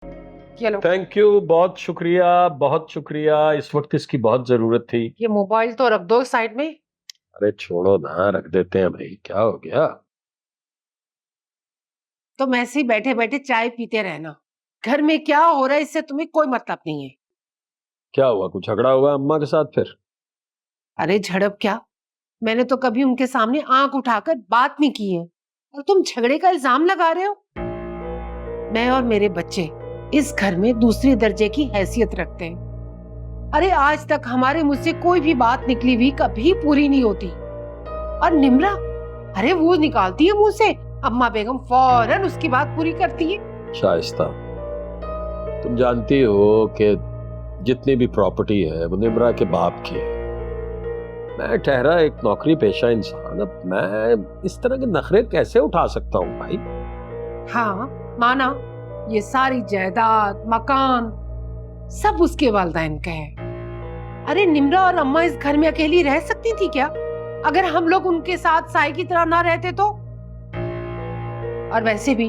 ये लो। Thank you, बहुत शुक्रिया, बहुत शुक्रिया। इस वक्त इसकी बहुत जरूरत थी। ये मोबाइल तो रख दो साइड में। अरे छोड़ो ना, रख देते हैं भाई, क्या हो गया। तुम ऐसे ही बैठे बैठे चाय पीते रहना। घर में क्या हो रहा है इससे तुम्हें कोई मतलब नहीं है। क्या हुआ, कुछ झगड़ा हुआ अम्मा के साथ फिर? अरे झड़प क्या, मैंने तो कभी उनके सामने आंख उठाकर बात नहीं की है और तुम झगड़े का इल्जाम लगा रहे हो। मैं और मेरे बच्चे इस घर में दूसरे दर्जे की हैसियत रखते हैं। अरे आज तक हमारे मुंह से कोई भी बात निकली हुई कभी पूरी नहीं होती। और निम्रा, अरे वो निकालती है मुंह से, अम्मा बेगम फौरन उसकी बात पूरी करती है। शाइस्ता, तुम जानती हो कि जितनी भी प्रॉपर्टी है वो निम्रा के बाप की है। मैं ठहरा एक नौकरी पेशा इंसान, अब मैं इस तरह के नखरे कैसे उठा सकता हूँ भाई? हाँ माना, ये सारी जायदाद मकान सब उसके वालिदैन का है। अरे निम्रा और अम्मा इस घर में अकेली रह सकती थी क्या, अगर हम लोग उनके साथ साई की तरह ना रहते तो? और वैसे भी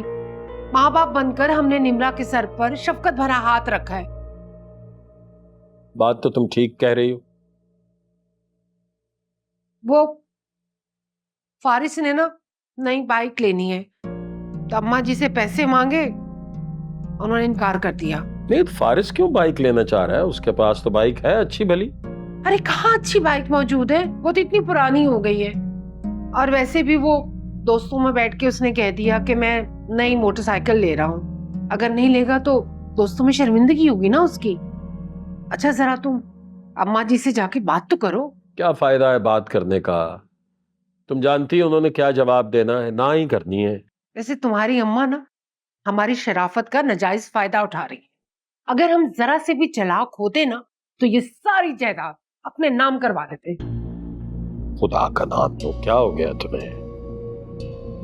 माँ बाप बनकर हमने निम्रा के सर पर शफकत भरा हाथ रखा है। बात तो तुम ठीक कह रही हो। वो फारिस ने ना नई बाइक लेनी है, तो अम्मा जी से पैसे मांगे, उन्होंने इनकार कर दिया। नहीं, तो फारिस क्यों बाइक लेना चाह रहा है? उसके पास तो बाइक है अच्छी भली। अरे कहाँ अच्छी बाइक मौजूद है, वो तो इतनी पुरानी हो गई है। और वैसे भी वो दोस्तों में बैठ के उसने कह दिया कि मैं नई मोटरसाइकिल ले रहा हूँ, अगर नहीं लेगा तो दोस्तों में शर्मिंदगी होगी ना उसकी। अच्छा जरा तुम अम्मा जी से जाके बात तो करो। क्या फायदा है बात करने का? तुम जानती हो उन्होंने क्या जवाब देना है, ना ही करनी है। वैसे तुम्हारी अम्मा ना हमारी शराफत का नाजायज फायदा उठा रही है। अगर हम जरा से भी चालाक होते ना तो ये सारी जायदाद अपने नाम करवा देते। खुदा का नाम लो, क्या हो गया तुम्हें?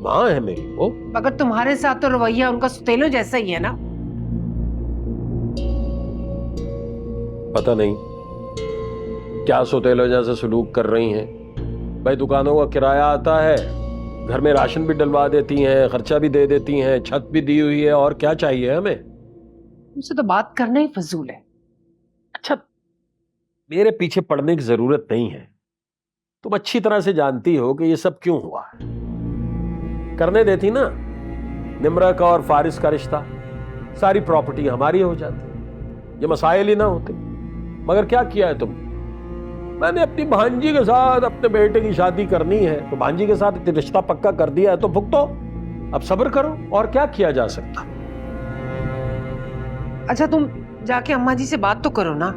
माँ है मेरी वो। मगर तुम्हारे साथ तो रवैया उनका सुतेलो जैसा ही है ना। पता नहीं क्या सोतेलो जैसे सलूक कर रही हैं। भाई दुकानों का किराया आता है, घर में राशन भी डलवा देती हैं, खर्चा भी दे देती हैं, छत भी दी हुई है, और क्या चाहिए हमें? तुमसे तो बात करना ही फजूल है। अच्छा, मेरे पीछे पड़ने की जरूरत नहीं है। तुम अच्छी तरह से जानती हो कि ये सब क्यों हुआ है। करने देती ना निम्रा का और फारिस का रिश्ता, सारी प्रॉपर्टी हमारी हो जाती, ये मसाइल ही ना होते। मगर क्या किया है तुम? मैंने अपनी भांजी के साथ अपने बेटे की शादी करनी है, तो भांजी के साथ रिश्ता पक्का कर दिया है, तो भुगतो, अब सब्र करो, और क्या किया जा सकता। अच्छा तुम जाके अम्मा जी से बात तो करो ना।